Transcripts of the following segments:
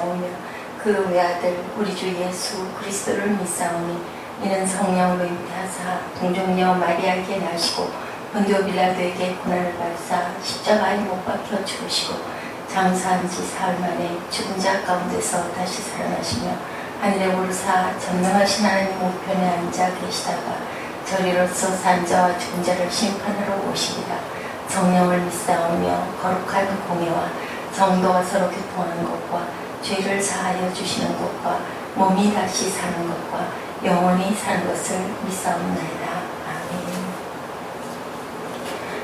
믿사오며 그 외아들 우리 주 예수 그리스도를 믿사오니 이는 성령으로 잉태하사 동정녀 마리아에게 나시고 본디오 빌라도에게 고난을 받으사 십자가에 못 박혀 죽으시고 장사한 지 사흘 만에 죽은 자 가운데서 다시 살아나시며 하늘에 오르사 전능하신 하나님 우편에 앉아 계시다가 저리로서 산 자와 죽은 자를 심판하러 오시리라. 성령을 믿사오며 거룩한 공예와 성도가 서로 교통하는 것과 죄를 사하여 주시는 것과 몸이 다시 사는 것과 영원히 사는 것을 믿사옵나이다. 아멘.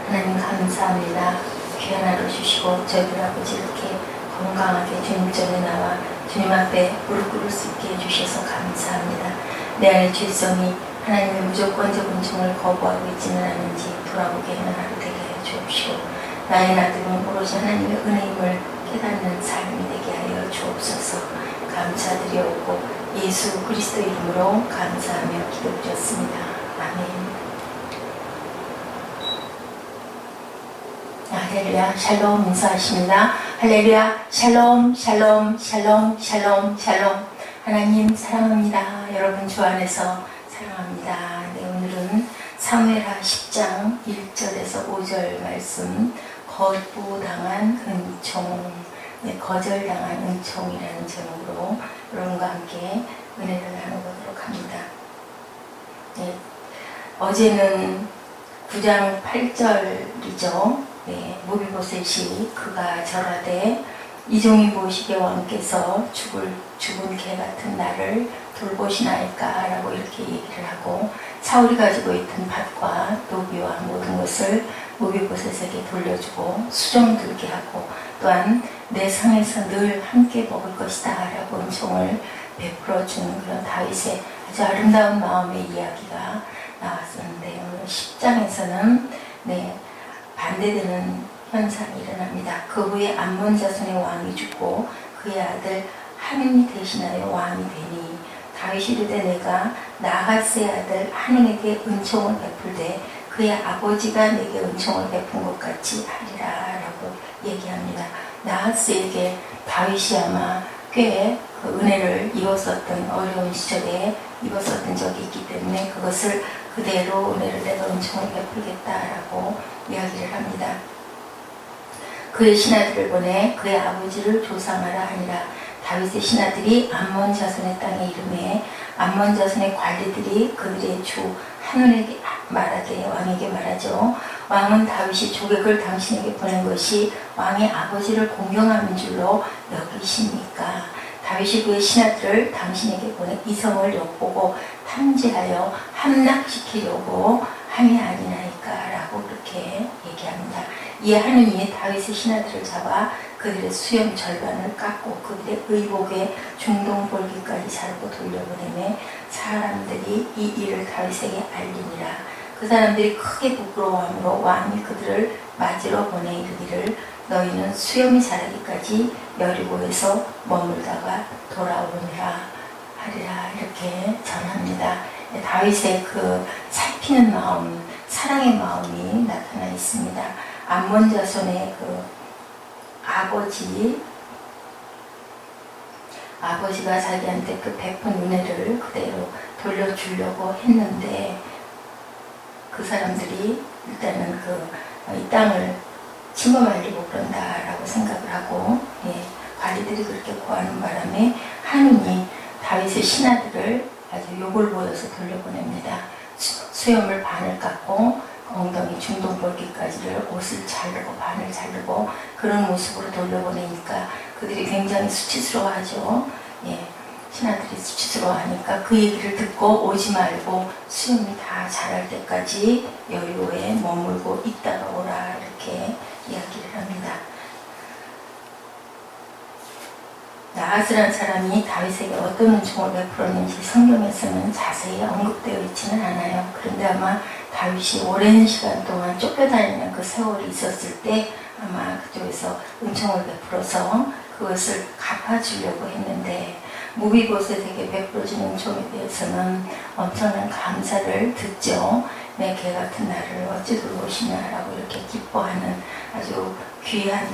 하나님 감사합니다. 귀한 하루 주시고 저희들 아버지 이렇게 건강하게 주님 전에 나와 주님 앞에 무릎 꿇을 수 있게 해주셔서 감사합니다. 내 안의 죄성이 하나님의 무조건적 은총을 거부하고 있지는 않은지 돌아보게 하는 하루 되게 해 주옵시고 나의 나들은 오로지 하나님의 은혜임을 깨닫는 삶이 되게 하여 주옵소서. 감사드려오고 예수 그리스도 이름으로 감사하며 기도드렸습니다. 아멘. 할렐루야 샬롬 인사하십니다. 할렐루야 샬롬 샬롬 샬롬 샬롬 샬롬. 하나님 사랑합니다. 여러분 주 안에서 사랑합니다. 네, 오늘은 사무엘하 10장 1절에서 5절 말씀 거부당한 은총, 네, 거절당한 은총이라는 제목으로 여러분과 함께 은혜를 나눠보도록 합니다. 네, 어제는 9장 8절이죠. 네, 모비보셋이 그가 절하되 이종이 무엇이게 왕께서 죽은 개 같은 나를 돌보시나이까 라고 이렇게 얘기를 하고 사울이 가지고 있던 밭과 노비와 모든 것을 모비보셋에게 돌려주고 수종 들게 하고 또한 내 상에서 늘 함께 먹을 것이다 라고 은총을 베풀어 주는 그런 다윗의 아주 아름다운 마음의 이야기가 나왔었는데 오늘 10장에서는 네, 반대되는 현상이 일어납니다. 그 후에 암몬 자손의 왕이 죽고 그의 아들 하민이 대신하여 왕이 되니 다윗이 이르되 내가 나하스의 아들 하민에게 은총을 베풀되 그의 아버지가 내게 은총을 베푼 것 같이 하리라 라고 얘기합니다. 나하스에게 다윗이 아마 꽤 그 은혜를 입었었던 어려운 시절에 입었었던 적이 있기 때문에 그것을 그대로 은혜를 내가 은총을 베풀겠다라고 이야기를 합니다. 그의 신하들을 보내 그의 아버지를 조상하라 하니라. 다윗의 신하들이 암몬 자손의 땅에 이르매 암몬 자손의 관리들이 그들의 주 하논에게 말하되 왕에게 말하죠. 왕은 다윗이 조객을 당신에게 보낸 것이 왕의 아버지를 공경하는 줄로 여기십니까? 다윗이 그의 신하들을 당신에게 보내 이성을 엿보고 탐지하여 함락시키려고 함이 아니나이까 라고 그렇게 얘기합니다. 이에 하느님이 다윗의 신하들을 잡아 그들의 수염 절반을 깎고 그들의 의복에 중동볼기까지 자르고 돌려보내매 사람들이 이 일을 다윗에게 알리니라. 그 사람들이 크게 부끄러워하므로 왕이 그들을 맞으러 보내 이르기를 너희는 수염이 자라기까지 여리고에서 머물다가 돌아오느라 하리라 이렇게 전합니다. 다윗의 그 살피는 마음, 사랑의 마음이 나타나 있습니다. 암몬 자손의 그 아버지가 자기한테 그 베푼 은혜를 그대로 돌려주려고 했는데 그 사람들이 일단은 이 땅을 침범하려고 그런다라고 생각을 하고 관리들이 그렇게 고하는 바람에 하느니 다윗의 신하들을 아주 욕을 보여서 돌려보냅니다. 수염을 반을 깎고 엉덩이 중동볼기까지를 옷을 자르고 반을 자르고 그런 모습으로 돌려보내니까 그들이 굉장히 수치스러워하죠. 신하들이 수치스러워하니까 그 얘기를 듣고 오지 말고 수염이 다 자랄 때까지 여리고에 머물고 있다가 오라 이렇게 이야기를 합니다. 나하스라는 사람이 다윗에게 어떤 은총을 베풀었는지 성경에서는 자세히 언급되어 있지는 않아요. 그런데 아마 다윗이 오랜 시간 동안 쫓겨다니는 그 세월이 있었을 때 아마 그쪽에서 은총을 베풀어서 그것을 갚아주려고 했는데 모비보셋에게 베풀어진 은총에 대해서는 엄청난 감사를 듣죠. 내 개 같은 나를 어찌 돌보시냐라고 이렇게 기뻐하는 아주 귀한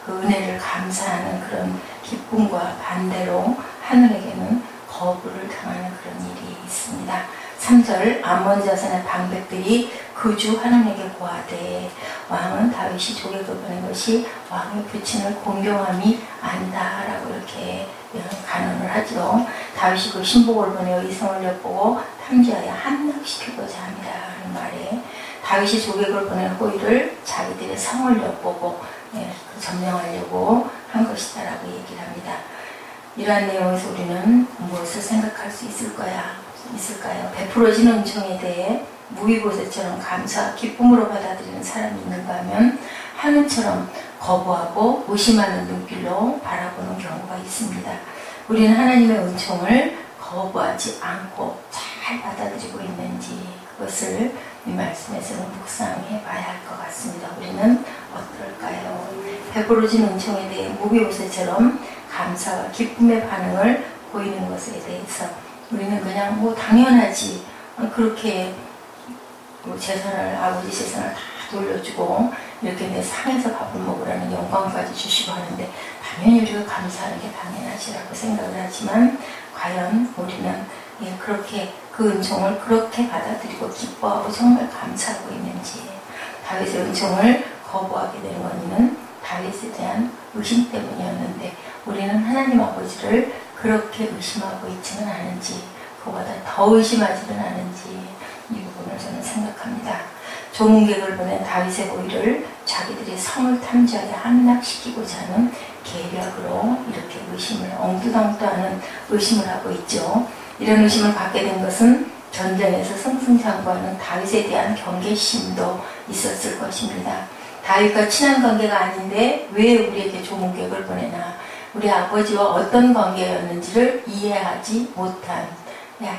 그 은혜를 감사하는 그런 기쁨과 반대로 하늘에게는 거부를 당하는 그런 일이 있습니다. 3절 아몬 자손의 방백들이 그 주 하나님에게 고하되 왕은 다윗이 조객을 보낸 것이 왕의 부친을 공경함이 아니다 라고 이렇게 간언을 하죠. 다윗이 그 신복을 보내 의성을 엿보고 탐지하여 함락시키고자 합니다 하는 말에 다윗이 조객을 보낸 호의를 자기들의 성을 엿보고 점령하려고 한 것이다 라고 얘기를 합니다. 이러한 내용에서 우리는 무엇을 생각할 수 있을까요? 베풀어진 은총에 대해 무위보새처럼 감사, 기쁨으로 받아들이는 사람이 있는가 하면 하늘처럼 거부하고 의심하는 눈길로 바라보는 경우가 있습니다. 우리는 하나님의 은총을 거부하지 않고 잘 받아들이고 있는지 그것을 이 말씀에서는 묵상해 봐야 할 것 같습니다. 우리는 어떨까요? 베풀어진 은총에 대해 무비보새처럼 감사와 기쁨의 반응을 보이는 것에 대해서 우리는 그냥 당연하지 그렇게 재산을 아버지 재산을 다 돌려주고 이렇게 내 상에서 밥을 먹으라는 영광까지 주시고 하는데 당연히 우리가 감사하는 게 당연하지라고 생각을 하지만 과연 우리는 그렇게 그 은총을 그렇게 받아들이고 기뻐하고 정말 감사하고 있는지 다윗의 은총을 거부하게 된 원인은 다윗에 대한 의심 때문이었는데 우리는 하나님 아버지를 그렇게 의심하고 있지는 않은지 그보다 더 의심하지는 않은지 이 부분을 저는 생각합니다. 조문객을 보낸 다윗의 고의를 자기들이 성을 탐지하여 함락시키고자 하는 계략으로 이렇게 의심을 엉뚱엉뚱하는 의심을 하고 있죠. 이런 의심을 갖게 된 것은 전쟁에서 승승장구하는 다윗에 대한 경계심도 있었을 것입니다. 다윗과 친한 관계가 아닌데 왜 우리에게 조문객을 보내나 우리 아버지와 어떤 관계였는지를 이해하지 못한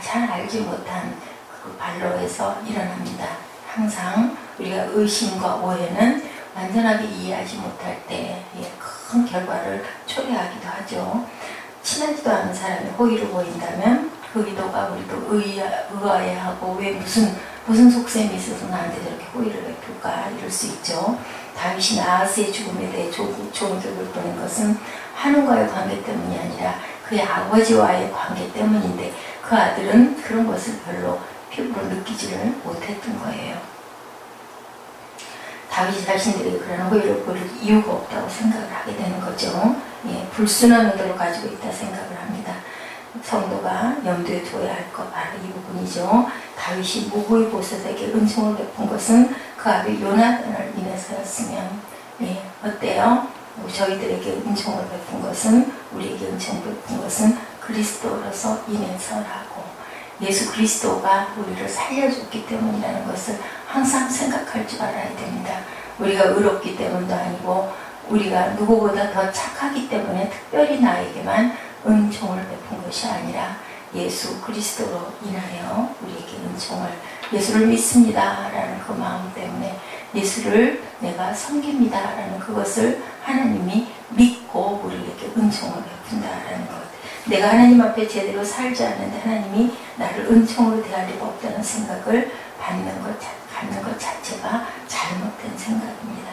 잘 알지 못한 그 반로에서 일어납니다. 항상 우리가 의심과 오해는 완전하게 이해하지 못할 때 큰 결과를 초래하기도 하죠. 친하지도 않은 사람이 호의를 보인다면 그 의도가 우리도 의아해하고 왜 무슨 속셈이 있어서 나한테 저렇게 호의를 베풀까 이럴 수 있죠. 다윗이 나하스의 죽음에 대해 조문객을 보낸 것은 하눈과의 관계 때문이 아니라 그의 아버지와의 관계 때문인데 그 아들은 그런 것을 별로 피부로 느끼지를 못했던 거예요. 다윗이 자신들에게 그런 호의를 보일 이유가 없다고 생각을 하게 되는 거죠. 불순한 의도를 가지고 있다 생각을 합니다. 성도가 염두에 두어야 할 것 바로 이 부분이죠. 다윗이 무고의보셋에게 은총을 베푼 것은 그 아들 요나단을 인해서였으면 어때요? 저희들에게 은총을 베푼 것은 우리에게 은총을 베푼 것은 그리스도로서 인해서라고 예수 그리스도가 우리를 살려줬기 때문이라는 것을 항상 생각할 줄 알아야 됩니다. 우리가 의롭기 때문도 아니고 우리가 누구보다 더 착하기 때문에 특별히 나에게만 은총을 베푼 것이 아니라 예수 그리스도로 인하여 우리에게 은총을 예수를 믿습니다 라는 그 마음 때문에 예수를 내가 섬깁니다 라는 그것을 하나님이 믿고 우리에게 은총을 베푼다라는 것. 내가 하나님 앞에 제대로 살지 않는데 하나님이 나를 은총으로 대할 리가 없다는 생각을 갖는 것 자체가 잘못된 생각입니다.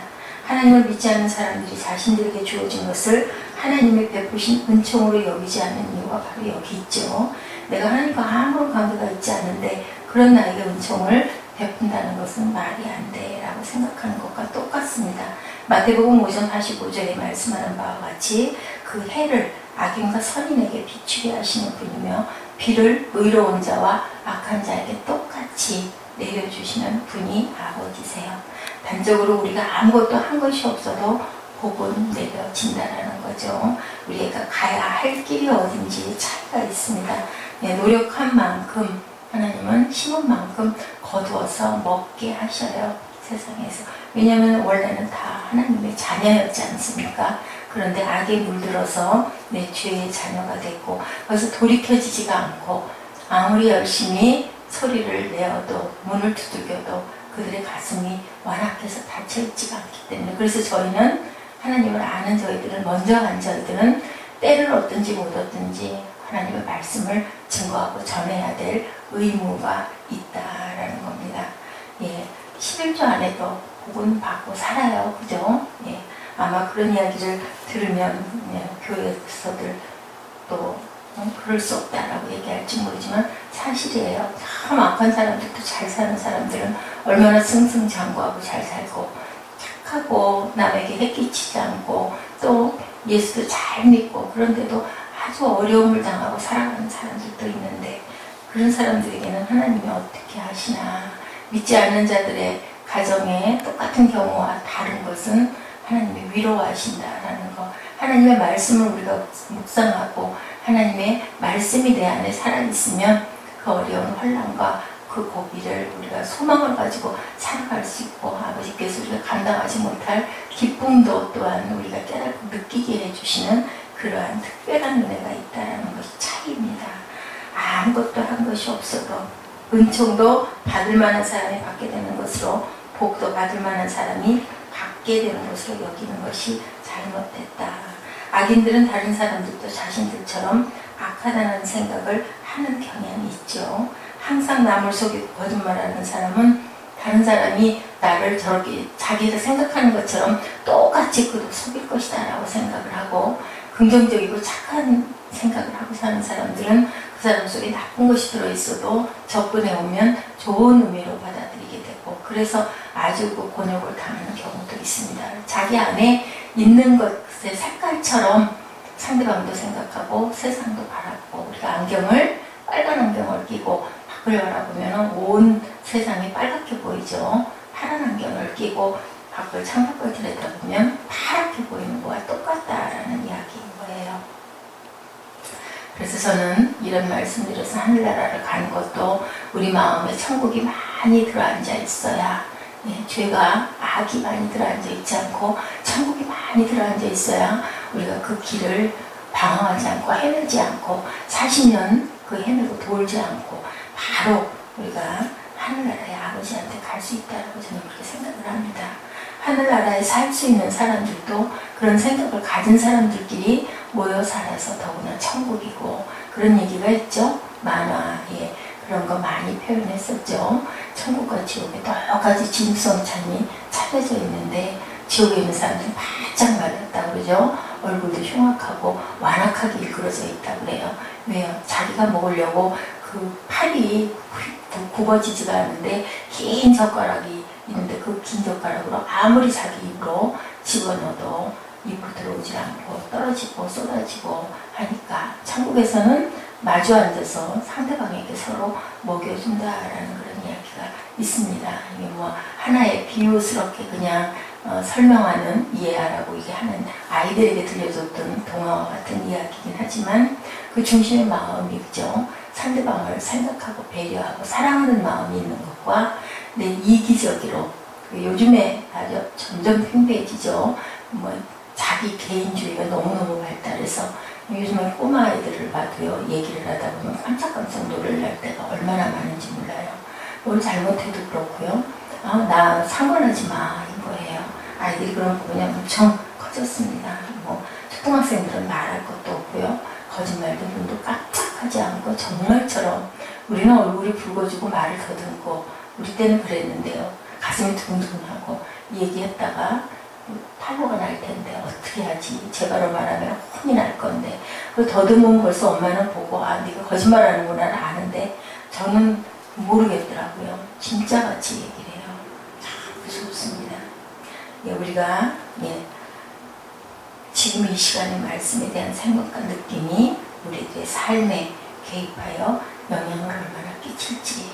하나님을 믿지 않는 사람들이 자신들에게 주어진 것을 하나님의 베푸신 은총으로 여기지 않는 이유가 바로 여기 있죠. 내가 하나님과 아무런 관계가 있지 않은데 그런 나에게 은총을 베푼다는 것은 말이 안 돼 라고 생각하는 것과 똑같습니다. 마태복음 5장 45절에 말씀하는 바와 같이 그 해를 악인과 선인에게 비추게 하시는 분이며 비를 의로운 자와 악한 자에게 똑같이 내려주시는 분이 아버지세요. 단적으로 우리가 아무것도 한 것이 없어도 복은 내려진다라는 거죠. 우리가 가야 할 길이 어딘지 차이가 있습니다. 노력한 만큼 하나님은 심은 만큼 거두어서 먹게 하셔요. 세상에서. 왜냐하면 원래는 다 하나님의 자녀였지 않습니까? 그런데 악에 물들어서 내 죄의 자녀가 됐고 그래서 돌이켜지지가 않고 아무리 열심히 소리를 내어도 문을 두들겨도 그들의 가슴이 완악해서 닫혀있지가 않기 때문에 그래서 저희는 하나님을 아는 저희들은 먼저 간 저희들은 때를 얻든지 못 얻든지 하나님의 말씀을 증거하고 전해야 될 의무가 있다라는 겁니다. 11조 안에도 복은 받고 살아요. 그죠? 아마 그런 이야기를 들으면 교회에서들 또 그럴 수 없다라고 얘기할지 모르지만 사실이에요. 참 악한 사람들도 잘 사는 사람들은 얼마나 승승장구하고 잘 살고 착하고 남에게 해끼치지 않고 또 예수도 잘 믿고 그런데도 아주 어려움을 당하고 살아가는 사람들도 있는데 그런 사람들에게는 하나님이 어떻게 하시나. 믿지 않는 자들의 가정에 똑같은 경우와 다른 것은 하나님이 위로하신다라는 거. 하나님의 말씀을 우리가 묵상하고 하나님의 말씀이 내 안에 살아있으면 그 어려운 환난과 그 고비를 우리가 소망을 가지고 살아갈 수 있고 아버지께서 우리가 감당하지 못할 기쁨도 또한 우리가 깨닫고 느끼게 해주시는 그러한 특별한 은혜가 있다는 것이 차이입니다. 아무것도 한 것이 없어도 은총도 받을 만한 사람이 받게 되는 것으로 복도 받을 만한 사람이 받게 되는 것으로 여기는 것이 잘못됐다. 악인들은 다른 사람들도 자신들처럼 악하다는 생각을 하는 경향이 있죠. 항상 남을 속이고 거짓말하는 사람은 다른 사람이 나를 저렇게 자기가 생각하는 것처럼 똑같이 그도 속일 것이다 라고 생각을 하고 긍정적이고 착한 생각을 하고 사는 사람들은 그 사람 속에 나쁜 것이 들어있어도 접근해 오면 좋은 의미로 받아들이게 되고 그래서 아주 그 곤욕을 당하는 경우도 있습니다. 자기 안에 있는 것의 색깔처럼 상대방도 생각하고 세상도 바라보고 우리가 안경을 빨간 안경을 끼고 밖을 바라보면 온 세상이 빨갛게 보이죠. 파란 안경을 끼고 밖을 창밖을 들여다보면 파랗게 보이는 거와 똑같다라는 이야기인 거예요. 그래서 저는 이런 말씀드려서 하늘나라를 가는 것도 우리 마음에 천국이 많이 들어앉아 있어야 죄가 악이 많이 들어앉아 있지 않고 천국이 많이 들어앉아 있어야 우리가 그 길을 방황하지 않고 헤매지 않고 40년 그 헤매고 돌지 않고 바로 우리가 하늘나라의 아버지한테 갈 수 있다고 저는 그렇게 생각을 합니다. 하늘나라에 살 수 있는 사람들도 그런 생각을 가진 사람들끼리 모여 살아서 더구나 천국이고 그런 얘기가 있죠. 만화에 그런 거 많이 표현했었죠. 천국과 지옥에 똑같이 진수성찬이 차려져 있는데 지옥에 있는 사람들은 바짝 말랐다고 그러죠. 얼굴도 흉악하고 완악하게 일그러져 있다고 그래요. 왜요? 자기가 먹으려고 그 팔이 굽어지지가 않는데 긴 젓가락이 있는데 그 긴 젓가락으로 아무리 자기 입으로 집어넣어도 입으로 들어오지 않고 떨어지고 쏟아지고 하니까 천국에서는 마주 앉아서 상대방에게 서로 먹여준다라는 그런 이야기가 있습니다. 이게 뭐 하나의 비유스럽게 그냥 설명하는 이해하라고 이게 하는 아이들에게 들려줬던 동화와 같은 이야기이긴 하지만 그 중심의 마음이 있죠. 상대방을 생각하고 배려하고 사랑하는 마음이 있는 것과 내 이기적으로 요즘에 아주 점점 팽배해지죠. 뭐 자기 개인주의가 너무너무 발달해서 요즘에 꼬마 아이들을 봐도요 얘기를 하다 보면 깜짝깜짝 놀랄 때가 얼마나 많은지 몰라요. 뭘 잘못해도 그렇고요. 나 상관하지 마 이거예요. 아이들이 그런 부분이 엄청 커졌습니다. 뭐 초등학생들은 말할 것도 없고요. 거짓말도 눈도 깜짝하지 않고 정말처럼 우리는 얼굴이 붉어지고 말을 더듬고 우리 때는 그랬는데요. 가슴이 두근두근하고 얘기했다가 탈모가 날 텐데 어떻게 하지? 제가로 말하면 혼이 날 건데 그 더듬으면 벌써 엄마는 보고 네가 거짓말하는구나 아는데 저는 모르겠더라고요. 진짜같이 얘기를 해요. 참 무섭습니다. 우리가 지금 이 시간의 말씀에 대한 생각과 느낌이 우리들의 삶에 개입하여 영향을 얼마나 끼칠지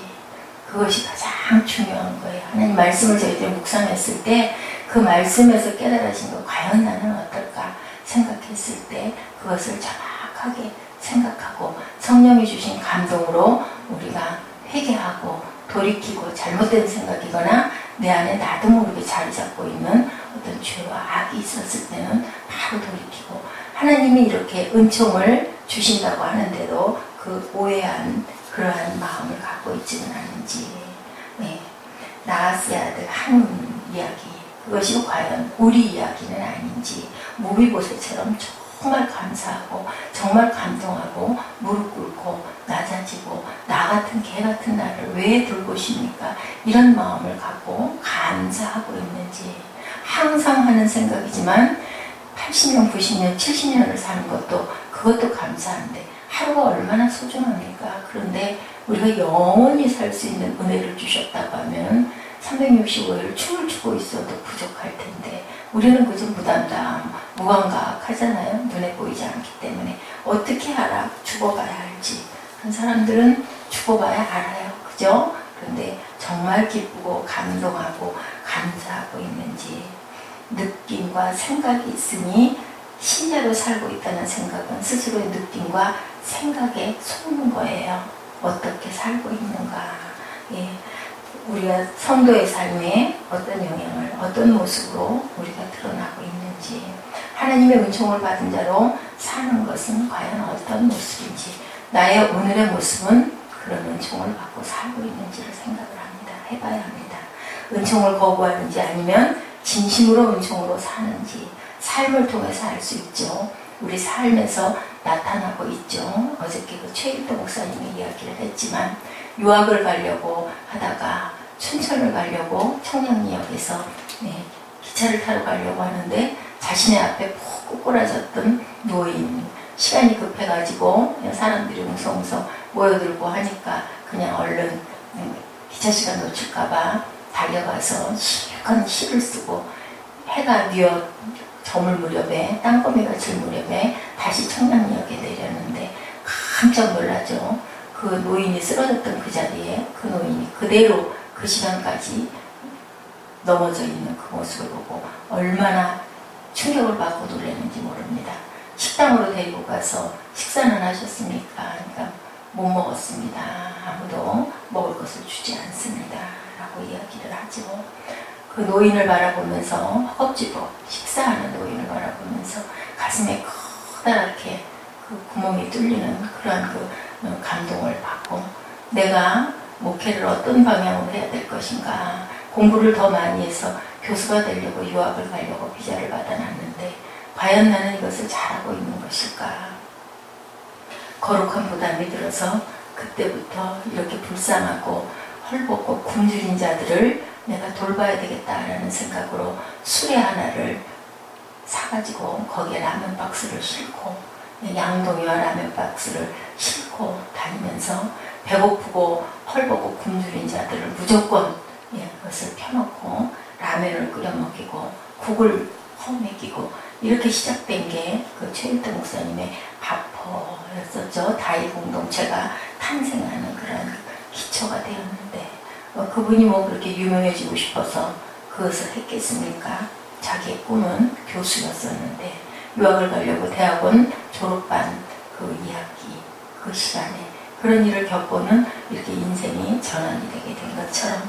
그것이 가장 중요한 거예요. 하나님 말씀을 저희들이 묵상했을 때 그 말씀에서 깨달아진 거 과연 나는 어떨까 생각했을 때 그것을 정확하게 생각하고 성령이 주신 감동으로 우리가 회개하고 돌이키고 잘못된 생각이거나 내 안에 나도 모르게 자리 잡고 있는 어떤 죄와 악이 있었을 때는 바로 돌이키고 하나님이 이렇게 은총을 주신다고 하는데도 그 오해한 그러한 마음을 갖고 있지는 않은지 나아스의 아들 한운 이야기 그것이 과연 우리 이야기는 아닌지 모비보셋처럼 정말 감사하고 정말 감동하고 무릎 꿇고 낮아지고 나 같은 개 같은 나를 왜 돌보십니까? 이런 마음을 갖고 감사하고 있는지 항상 하는 생각이지만 80년, 90년, 70년을 사는 그것도 감사한데 하루가 얼마나 소중합니까? 그런데 우리가 영원히 살 수 있는 은혜를 주셨다고 하면 365일 춤을 추고 있어도 부족할 텐데 우리는 그저 무담담, 무감각하잖아요. 눈에 보이지 않기 때문에 어떻게 알아? 죽어봐야 알지. 한 사람들은 죽어봐야 알아요. 그죠? 그런데 정말 기쁘고 감동하고 감사하고 있는지 느낌과 생각이 있으니 신자로 살고 있다는 생각은 스스로의 느낌과 생각에 속는 거예요. 어떻게 살고 있는가. 예. 우리가 성도의 삶에 어떤 영향을, 어떤 모습으로 우리가 드러나고 있는지, 하나님의 은총을 받은 자로 사는 것은 과연 어떤 모습인지, 나의 오늘의 모습은 그런 은총을 받고 살고 있는지를 생각을 합니다. 해봐야 합니다. 은총을 거부하는지 아니면 진심으로 은총으로 사는지 삶을 통해서 알 수 있죠. 우리 삶에서 나타나고 있죠. 어저께 그 최일도 목사님의 이야기를 했지만 유학을 가려고 하다가 춘천을 가려고 청량리역에서 기차를 타러 가려고 하는데 자신의 앞에 푹 꼬꾸라졌던 노인, 시간이 급해가지고 사람들이 웅성웅성 모여들고 하니까 그냥 얼른 기차 시간 놓칠까봐 달려가서 실컷 시를 쓰고 해가 뉘어 저물 무렵에 땅거미가 질 무렵에 다시 청량리역에 내렸는데 깜짝 놀라죠. 그 노인이 쓰러졌던 그 자리에 그 노인이 그대로 그 시간까지 넘어져 있는 그 모습을 보고 얼마나 충격을 받고 놀랐는지 모릅니다. 식당으로 데리고 가서 식사는 하셨습니까? 그러니까 못 먹었습니다. 아무도 먹을 것을 주지 않습니다. 라고 이야기를 하죠. 그 노인을 바라보면서 허겁지겁 식사하는 노인을 바라보면서 가슴에 커다랗게 그 구멍이 뚫리는 그러한 그 감동을 받고 내가 목회를 어떤 방향으로 해야 될 것인가, 공부를 더 많이 해서 교수가 되려고 유학을 가려고 비자를 받아놨는데 과연 나는 이것을 잘하고 있는 것일까. 거룩한 부담이 들어서 그때부터 이렇게 불쌍하고 헐벗고 굶주린 자들을 내가 돌봐야 되겠다라는 생각으로 수레 하나를 사가지고 거기에 라면 박스를 싣고 양동이와 라면 박스를 싣고 다니면서 배고프고 헐벗고 굶주린 자들을 무조건 그것을 펴놓고 라면을 끓여 먹이고 국을 허먹이고 이렇게 시작된 게 그 최일도 목사님의 바퍼였었죠. 다이 공동체가 탄생하는 그런 기초가 되었는데 그분이 뭐 그렇게 유명해지고 싶어서 그것을 했겠습니까? 자기의 꿈은 교수였었는데 유학을 가려고 대학원 졸업반 그 이야기 그 시간에 그런 일을 겪고는 이렇게 인생이 전환이 되게 된 것처럼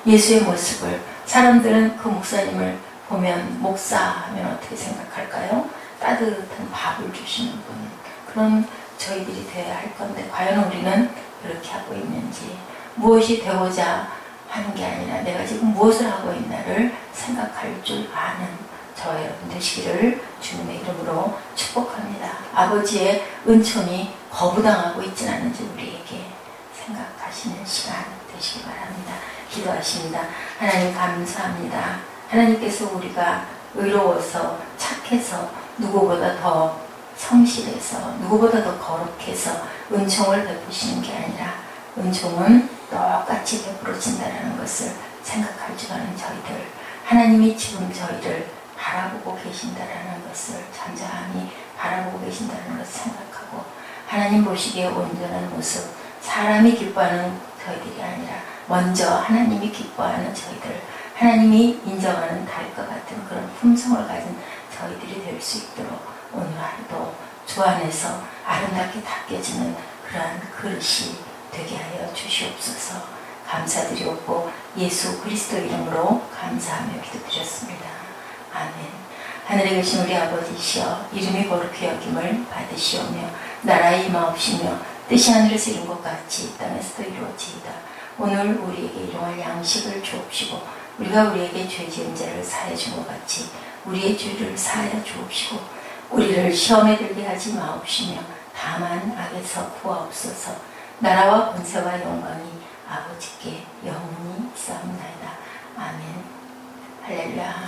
예수의 모습을 사람들은 그 목사님을 보면 목사 하면 어떻게 생각할까요? 따뜻한 밥을 주시는 분, 그런 저희들이 되어야 할 건데 과연 우리는 그렇게 하고 있는지, 무엇이 되고자 하는 게 아니라 내가 지금 무엇을 하고 있나를 생각할 줄 아는 저와 여러분 되시기를 주님의 이름으로 축복합니다. 아버지의 은총이 거부당하고 있지는 않은지 우리에게 생각하시는 시간 되시기 바랍니다. 기도하십니다. 하나님 감사합니다. 하나님께서 우리가 의로워서 착해서 누구보다 더 성실해서 누구보다 더 거룩해서 은총을 베푸시는 게 아니라 은총은 똑같이 베풀어진다는 것을 생각할 줄 아는 저희들, 하나님이 지금 저희를 바라보고 계신다는 것을 잠잠히 바라보고 계신다는 것을 생각하고 하나님 보시기에 온전한 모습, 사람이 기뻐하는 저희들이 아니라 먼저 하나님이 기뻐하는 저희들, 하나님이 인정하는 달과 같은 그런 품성을 가진 저희들이 될 수 있도록 오늘 하루도 주 안에서 아름답게 닦여지는 그러한 그릇이 되게 하여 주시옵소서. 감사드리옵고 예수 그리스도 이름으로 감사하며 기도드렸습니다. 아멘. 하늘에 계신 우리 아버지시여, 이름이 거룩히 여김을 받으시오며 나라의 임하옵시며 뜻이 하늘에서 이룬 것 같이 땅에서도 이루어지이다. 오늘 우리에게 일용할 양식을 주옵시고 우리가 우리에게 죄 지은 자를 사하여 준 것 같이 우리의 죄를 사하여 주옵시고 우리를 시험에 들게 하지 마옵시며 다만 악에서 구하옵소서. 나라와 권세와 영광이 아버지께 영원히 있사옵나이다. 아멘. 할렐루야.